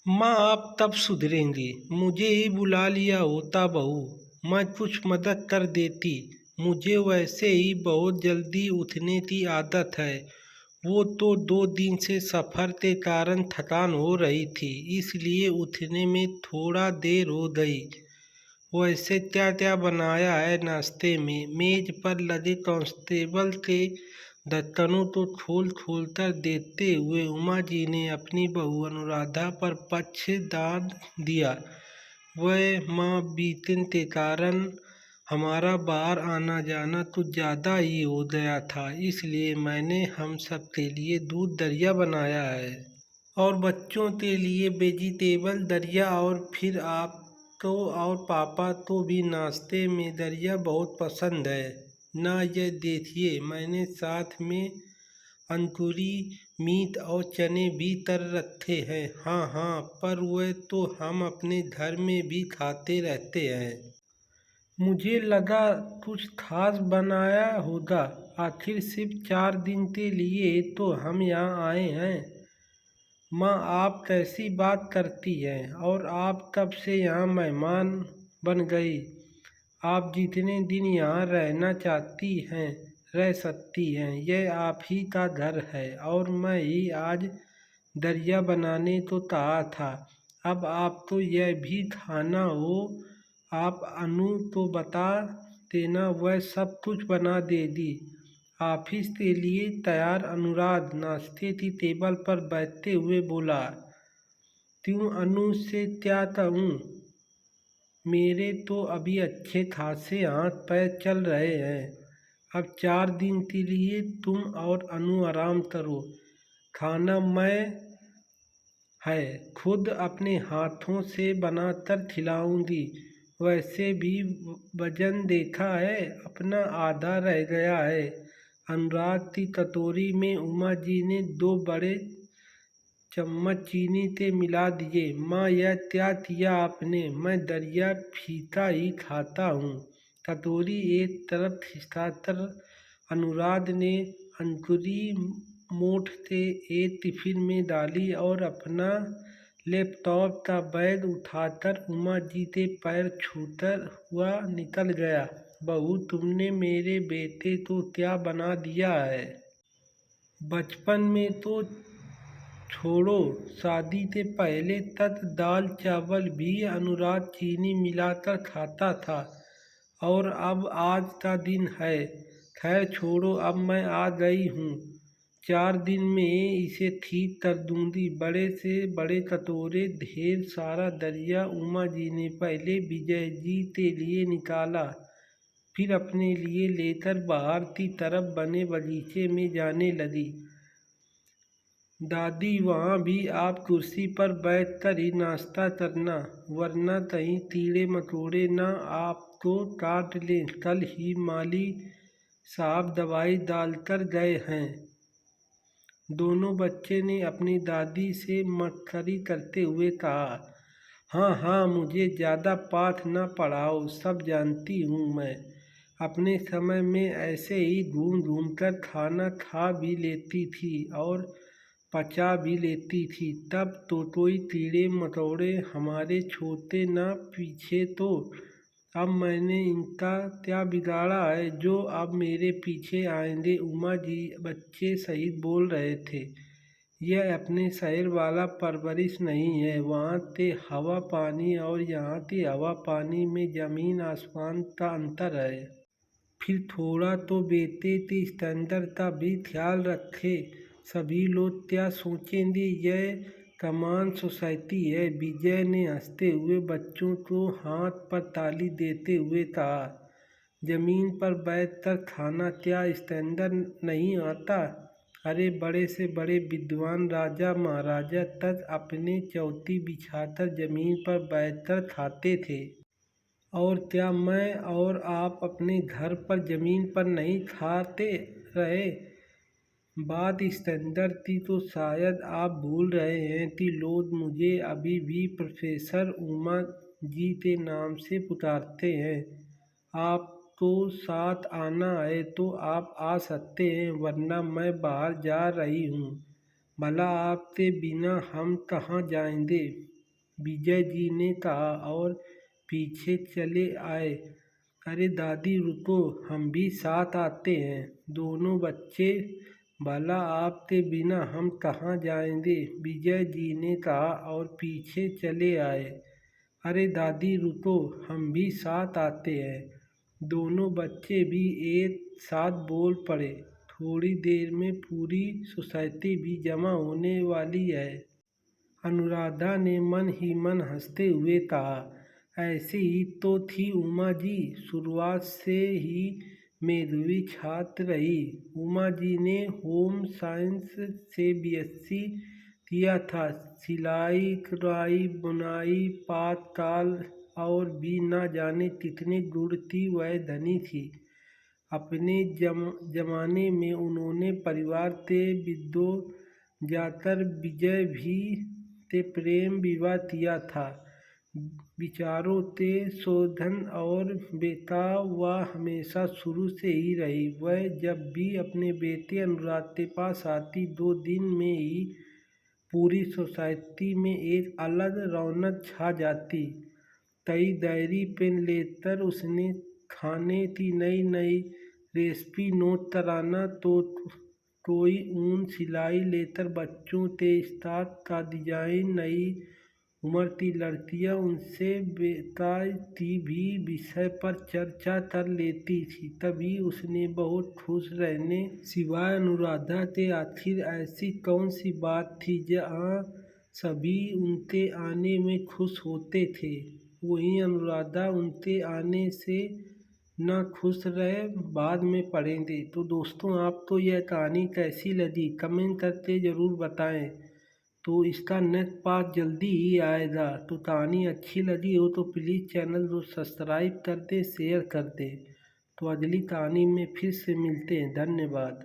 माँ आप तब सुधरेंगी, मुझे ही बुला लिया होता बहू, मैं कुछ मदद कर देती। मुझे वैसे ही बहुत जल्दी उठने की आदत है। वो तो 2 दिन से सफ़र के कारण थकान हो रही थी, इसलिए उठने में थोड़ा देर हो गई। वैसे क्या क्या बनाया है नाश्ते में? मेज पर लगे कांस्टेबल के ढक्कनों को खोल खोल कर देखते हुए उमा जी ने अपनी बहू अनुराधा पर पक्षदार दिया। वह माँ बीतने के कारण हमारा बाहर आना जाना कुछ ज़्यादा ही हो गया था, इसलिए मैंने हम सब के लिए दूध दलिया बनाया है और बच्चों के लिए वेजिटेबल दलिया। और फिर आप तो और पापा तो भी नाश्ते में दलिया बहुत पसंद है ना। ये देखिए, मैंने साथ में अंकुरी मीट और चने भी तर रखे हैं। हाँ हाँ, पर वह तो हम अपने घर में भी खाते रहते हैं। मुझे लगा कुछ खास बनाया होगा, आखिर सिर्फ 4 दिन के लिए तो हम यहाँ आए हैं। माँ आप कैसी बात करती हैं, और आप कब से यहाँ मेहमान बन गई? आप जितने दिन यहाँ रहना चाहती हैं रह सकती हैं, यह आप ही का घर है। और मैं ही आज दलिया बनाने को कहा था। अब आप तो यह भी खाना हो, आप अनु को बता देना, वह सब कुछ बना देगी। ऑफिस के लिए तैयार अनुराग नाश्ते की टेबल पर बैठते हुए बोला। क्यों अनु से क्या कहूँ, मेरे तो अभी अच्छे खासे हाथ पैर चल रहे हैं। अब 4 दिन के लिए तुम और अनु आराम करो। खाना मैं है खुद अपने हाथों से बनाकर खिलाऊंगी। वैसे भी वजन देखा है अपना, आधा रह गया है। अनुराग की कटोरी में उमा जी ने 2 बड़े चम्मच चीनी के मिला दिए। माँ यह क्या किया आपने? मैं दलिया फीका ही खाता हूँ। कटोरी एक तरफ खिसकाकर अनुराग ने अंकुरी मोठ के एक टिफिन में डाली और अपना लैपटॉप का बैग उठाकर उमा जी के पैर छूकर हुआ निकल गया। बहू तुमने मेरे बेटे को क्या बना दिया है? बचपन में तो छोड़ो, शादी से पहले तक दाल चावल भी अनुराग चीनी मिलाकर खाता था, और अब आज का दिन है। खैर छोड़ो, अब मैं आ गई हूँ, 4 दिन में इसे ठीक कर दूंगी। बड़े से बड़े कटोरे ढेर सारा दलिया उमा जी ने पहले विजय जी के लिए निकाला, फिर अपने लिए लेकर बाहर की तरफ बने बगीचे में जाने लगी। दादी वहाँ भी आप कुर्सी पर बैठ कर ही नाश्ता करना, वरना कहीं कीड़े मकोड़े ना आपको काट लें। कल ही माली साहब दवाई डालकर गए हैं। दोनों बच्चे ने अपनी दादी से मक्खरी करते हुए कहा। हाँ हाँ, मुझे ज़्यादा पाठ ना पढ़ाओ, सब जानती हूँ मैं। अपने समय में ऐसे ही घूम घूम कर खाना खा भी लेती थी और पचा भी लेती थी। तब तो कोई कीड़े मकोड़े हमारे छोटे ना पीछे तो। अब मैंने इनका क्या बिगाड़ा है जो अब मेरे पीछे आएंगे? उमा जी बच्चे सहित बोल रहे थे। यह अपने शहर वाला परवरिश नहीं है। वहाँ के हवा पानी और यहाँ के हवा पानी में ज़मीन आसमान का अंतर है। फिर थोड़ा तो बेटे के स्टैंडर्ड का भी ख्याल रखे। सभी लोग क्या सोचेंगे, यह कमान सोसाइटी है। विजय ने हंसते हुए बच्चों को हाथ पर ताली देते हुए कहा। जमीन पर बैठकर खाना क्या स्टैंडर्ड नहीं आता? अरे बड़े से बड़े विद्वान राजा महाराजा तक अपने चौकी बिछाकर जमीन पर बैठकर खाते थे। और क्या मैं और आप अपने घर पर ज़मीन पर नहीं खाते रहे? बात स्टैंडर्ड की तो शायद आप भूल रहे हैं कि लोग मुझे अभी भी प्रोफेसर उमा जी के नाम से पुकारते हैं। आपको साथ आना है तो आप आ सकते हैं, वरना मैं बाहर जा रही हूँ। भला आपके बिना हम कहाँ जाएंगे? विजय जी ने कहा और पीछे चले आए। अरे दादी रुको, हम भी साथ आते हैं। दोनों बच्चे, भला आपके बिना हम कहाँ जाएंगे, विजय जी ने कहा और पीछे चले आए। अरे दादी रुको, हम भी साथ आते हैं। दोनों बच्चे भी एक साथ बोल पड़े। थोड़ी देर में पूरी सोसाइटी भी जमा होने वाली है। अनुराधा ने मन ही मन हंसते हुए कहा, ऐसी ही तो थी उमा जी, शुरुआत से ही मेधावी छात्र रही। उमा जी ने होम साइंस से बीएससी किया था। सिलाई कढ़ाई बुनाई पाठकाल और भी न जाने कितने गुण थी, वह धनी थी। अपने जमाने में उन्होंने परिवार से विद्रोह जाकर विजय भी से प्रेम विवाह किया था। विचारों से शोधन और बेटा वह हमेशा शुरू से ही रही। वह जब भी अपने बेटे अनुराग के पास आती, 2 दिन में ही पूरी सोसाइटी में एक अलग रौनक छा जाती। कई डायरी पेन लेकर उसने खाने की नई नई रेसिपी नोट कराना, तो कोई ऊन सिलाई लेकर बच्चों के स्टार्ट का डिजाइन, नई उम्र की लड़कियां उनसे बेटा की भी विषय पर चर्चा कर लेती थी। तभी उसने बहुत खुश रहने सिवाय अनुराधा के आखिर ऐसी कौन सी बात थी जहाँ सभी उनके आने में खुश होते थे। वहीं अनुराधा उनके आने से ना खुश रहे, बाद में पढ़ेंगे। तो दोस्तों, आपको यह कहानी कैसी लगी कमेंट करके ज़रूर बताएं। तो इसका नेक्स्ट पार्ट जल्दी ही आएगा। तो कहानी अच्छी लगी हो तो प्लीज़ चैनल को सब्सक्राइब कर दें, शेयर कर दें। तो अगली कहानी में फिर से मिलते हैं। धन्यवाद।